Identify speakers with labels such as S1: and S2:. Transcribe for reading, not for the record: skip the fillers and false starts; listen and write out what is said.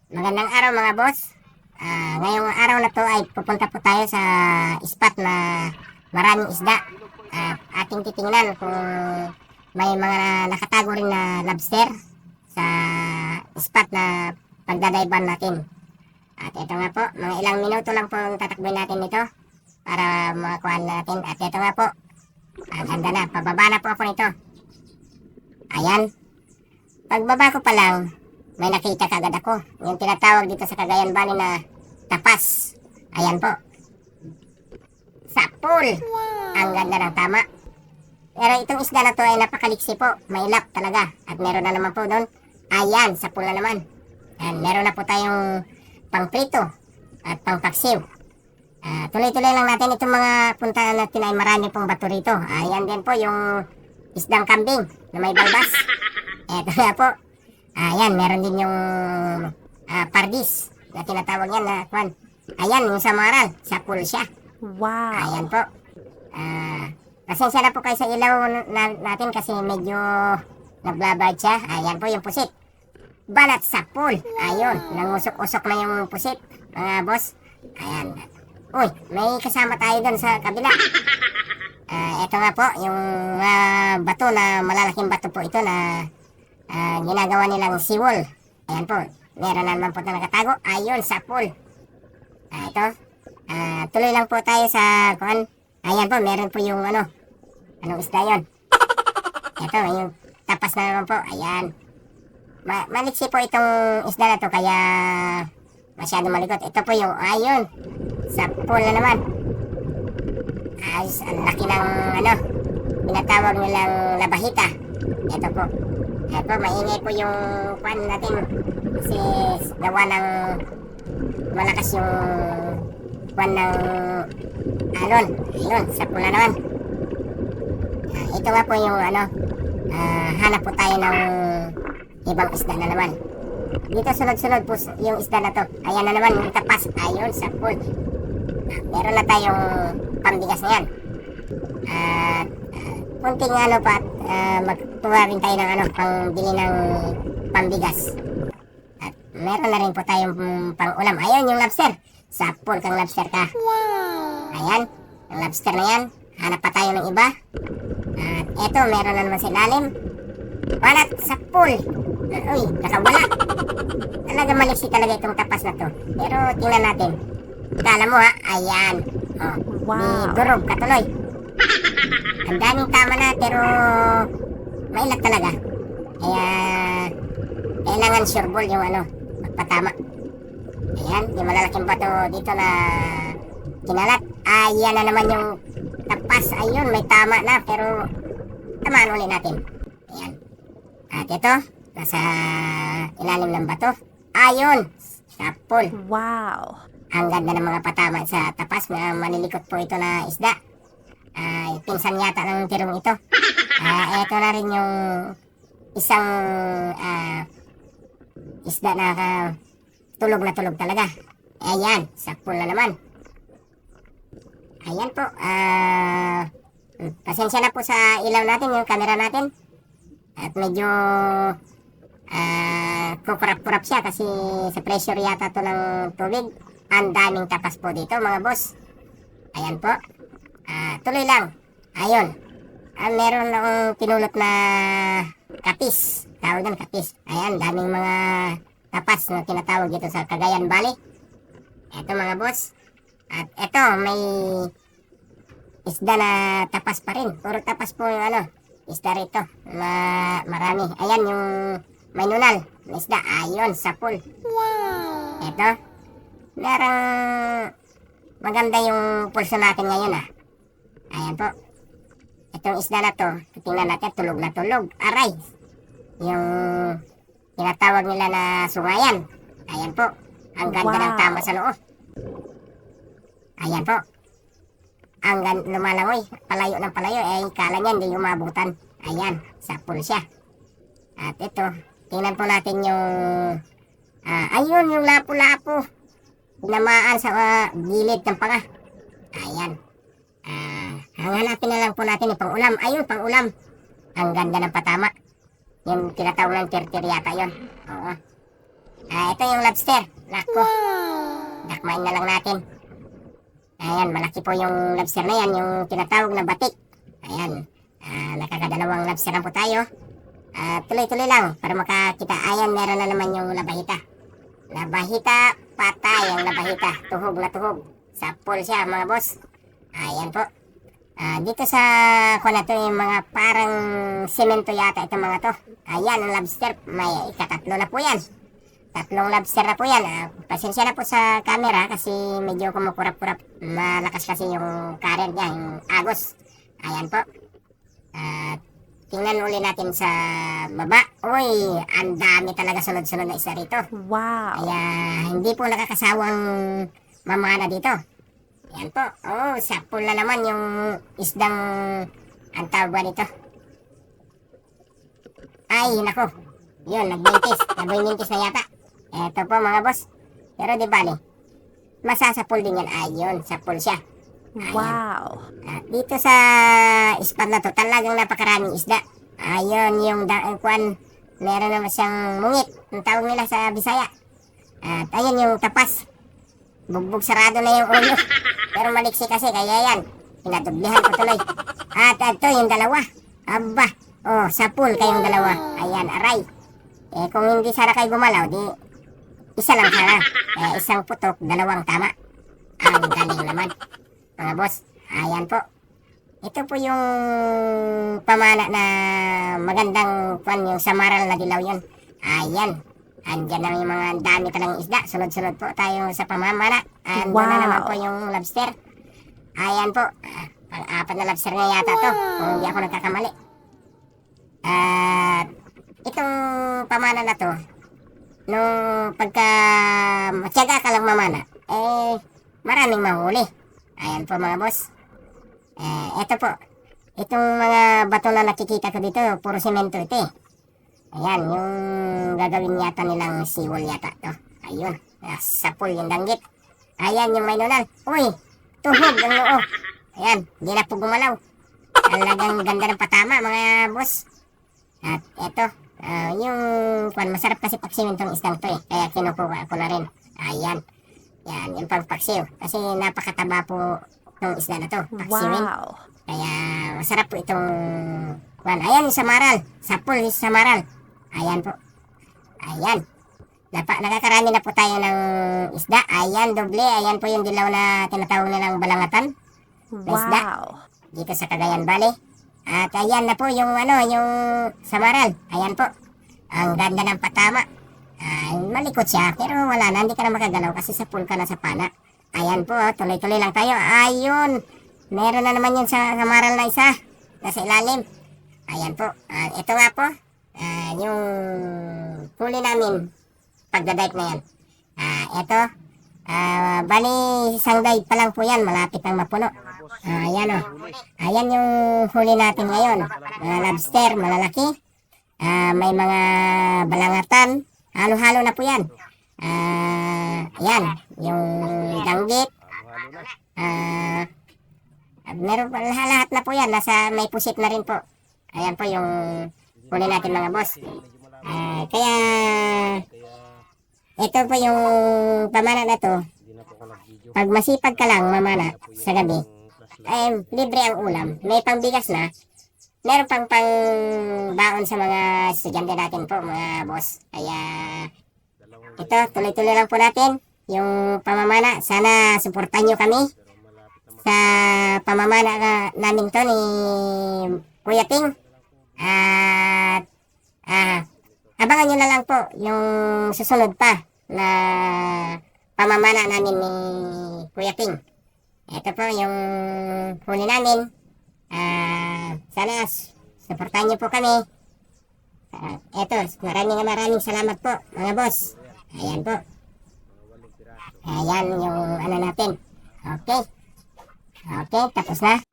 S1: Magandang araw mga boss. Ngayong araw na to ay pupunta po tayo sa spot na maraming isda. At ating titingnan kung may mga nakatago rin na lobster sa spot na pagdadayban natin. At ito nga po, mga ilang minuto lang po ang tatakbuhin natin ito para makakuha natin. At ito nga po, ang ganda na, pababa na po ako nito. Ayan, pagbaba ko pa lang, may nakita kagad ako. Yung tinatawag dito sa Cagayan Valley na tapas. Ayan po. Sapul. Ang ganda ng tama. Pero itong isda na to ay napakaliksi po. Mailap talaga. At meron na naman po doon. Ayan, sapul na naman. Ayan, meron na po tayong pangprito at pangpaksiw. Tuloy-tuloy lang natin itong mga puntahan natin ay marami pong bato rito. Ayan din po yung isdang kambing na may balbas. Eto na po. Ayan, meron din yung pardis na tinatawag yan na kwan. Ayan, yung samaral, sa pool siya.
S2: Wow.
S1: Ayan po. Pasensya na po kayo sa ilaw natin kasi medyo nablabad siya. Ayan po yung pusit. Balat sa pool. Ayun, nangusok-usok na yung pusit, mga boss. Ayan. Uy, may kasama tayo doon sa kabila. Ito nga po, yung bato na malalaking bato po ito na ginagawa nilang seawall. Ayan po, meron na naman po na nakatago. Ayun, sa pool. Ito. Tuloy lang po tayo sa kuan. Ayan po, meron po yung anong isda yun. Ito, yung tapas na naman po. Ayan. Maliksi po itong isda na to kaya masyado malikot. Ito po yung, ayun, sa pool na naman. Ayos, ang laki ng pinatawag nilang labahita. Ito po. Ito, maingay po yung kwan natin kasi gawa ng malakas yung kwan ng alon. Ayun, sa pula naman. Ito nga po yung hanap po tayo ng ibang isda na naman. Dito sunod-sunod po yung isda na to. Ayan na naman yung tapas. Ayun, sa pool. Meron na tayong pambigas na yan. Kunting pa magkuha rin tayo ng pangbili ng pambigas. At meron na rin po tayong pang-ulam. Ayun yung lobster. Sa pool kang lobster ka.
S2: Wow.
S1: Ayan, ang lobster na yan. Hanap pa tayo ng iba. At eto, meron na naman sa ilalim. Balat sa pool. Uy, nakawala. Talaga maliksi talaga itong tapas na to. Pero tingnan natin. Kala mo ayan. Oh,
S2: Wow.
S1: durog katuloy. Ang daming tama na pero mailat talaga. Kaya kailangan sure ball yung magpatama. Ayan, yung malalaking bato dito na kinalat. Ayan na naman yung tapas. Ayun, may tama na pero tamaan ulit natin. Ayan. At ito, nasa ilalim ng bato. Ayun, sa pool.
S2: Wow.
S1: Ang ganda ng mga patama sa tapas. Manilikot po ito na isda. Pinsan yata ng tirong ito. Ito na rin yung isang isda na tulog na tulog talaga. Ayan, sa pool na naman. Ayan po. Pasensya na po sa ilaw natin, yung camera natin. At medyo kukurap-kurap siya kasi sa pressure yata to ng tubig. Ang daming tapas po dito mga boss. Ayan po. Tuloy lang. Ayun. Meron akong pinulot na kapis. Tawag doon kapis. Ayan, daming mga tapas na tinatawag dito sa Cagayan Valley. Ito mga boss. At ito, may isda na tapas pa rin. Puro tapas po yung isda rito. Marami. Ayan yung may nunal na isda. Ayun, sa pool.
S2: Wow.
S1: Ito. Merong maganda yung pulso natin ngayon Ayan po. Itong isda na to, tingnan natin, tulog na tulog. Aray! Yung tinatawag nila na sungayan. Ayan po. Ang ganda ng tama sa noo. Ayan po. Ang lumalangoy. Palayo ng palayo. Kala niya hindi umabutan. Ayan, sa pool siya. At ito, tingnan po natin yung ayun, yung lapu-lapu. Namaan sa gilid ng panga. Ayan. Hanapin na lang po natin yung pang-ulam. Ayun, pang-ulam. Ang ganda ng patama. Yung tinatawag ng tirtir yata yun. Oo. Ito yung lobster. Nako, dakmain na lang natin. Ayan, malaki po yung lobster na yan, yung tinatawag na batik. Ayan, nakakadalawang lobster na po tayo. Tuloy-tuloy lang para makakita. Ayan, meron na naman yung labahita. Labahita, patay ang labahita. Tuhog na tuhog. Sa pool siya mga boss. Ayan po. Dito sa kuna to yung mga parang semento yata itong mga to. Ayan ang lobster. May ikatatlo na po yan. Tatlong lobster na po yan. Pasensya na po sa camera kasi medyo kumukurap-kurap. Malakas kasi yung current niya, yung agos. Ayan po. Tingnan uli natin sa baba. Uy, ang dami talaga sunod-sunod na isa rito.
S2: Wow.
S1: Kaya hindi po nakakasawang mamana dito. Yan po. Oh, sa pool na naman yung isdang ang tawag ba nito. Ay, nako. Yun, nagmintis na yata. Eto po mga boss. Pero di bali, masasapol din yan. Ayun, sa pool siya. Ayan.
S2: Wow.
S1: Dito sa spot na to, talagang napakaraming isda. Ayun, yung kuan, meron naman siyang mungit. Ang tawag nila sa Bisaya. At ayun yung tapas. Bugbog sarado na yung ulo. Pero maliksi kasi, kaya yan. Pinadublihan ko tuloy. At ito yung dalawa. Aba, oh, sa pool kayong dalawa. Ayan, aray. Kung hindi sana kayo gumalaw, di isa lang sana. Isang putok, dalawang tama. Ang galing naman, mga boss. Ayan po. Ito po yung pamana na magandang kwan, yung samaral na dilaw yun. Ayan. Andyan na yung mga dami talang isda. Sunod-sunod po tayo sa pamamana. Andyan na naman po yung lobster. Ayan po. Pang-apat na lobster na yata to. Kung hindi ako nagkakamali. At itong pamana na to, nung pagka matyaga ka lang mamana, maraming mahuli. Ayan po mga boss. Ito po. Itong mga bato na nakikita ko dito, puro semento ito eh. Ayan, yung gagawin yata nilang seawall yata to. Ayun, sa pool yung danggit. Ayan yung may nunal. Uy, tuhog ang noo. Ayan, hindi na po gumalaw. Talagang ganda ng patama mga boss. At eto, yung masarap kasi paksiw itong isdang to eh. Kaya kinukuha ko na rin. Ayan, yan, yung pagpaksiw. Kasi napakataba po itong isda na to. Paksiwin.
S2: Wow.
S1: Kaya masarap po itong ayan yung samaral. Sa pool yung samaral. Ayan po. Ayan. Nakakarami na po tayo ng isda. Ayan, doble. Ayan po yung dilaw na tinatawag nilang balangatan. Isda.
S2: Wow.
S1: Dito sa Cagayan Valley. At ayan na po yung yung samaral. Ayan po. Ang ganda ng patama. Malikot siya. Pero wala na. Hindi ka na makagalaw kasi sa pool ka na sa pana. Ayan po. Tuloy-tuloy lang tayo. Ayun. Meron na naman yung samaral na isa. Nasa ilalim. Ayan po. Ito nga po. Yung huli namin pagdadive na yan. Ito. Bali isang dive pa lang po yan. Malapit ang mapuno. Ayan o. Ayan yung huli natin ngayon. Mga lobster, malalaki. May mga balangatan. Halo-halo na po yan. Ayan. Yung danggit. Meron pa lahat na po yan. Nasa may pusit na rin po. Ayan po yung huli natin mga boss. Kaya ito po yung pamana na to. Pag masipag ka lang mamana sa gabi, libre ang ulam. May pangbigas na. Meron pang baon sa mga estudyante natin po mga boss. Kaya ito, tuloy-tuloy lang po natin yung pamamana. Sana suportahan nyo kami sa pamamana namin to ni Kuya Ting. At abangan nyo na lang po yung susunod pa na pamamana namin ni Kuya Ting. Ito po yung huli namin. Sana supportahan nyo po kami. Ito, maraming salamat po mga boss. Ayan po. Ayan yung natin. Okay. Okay, tapos na.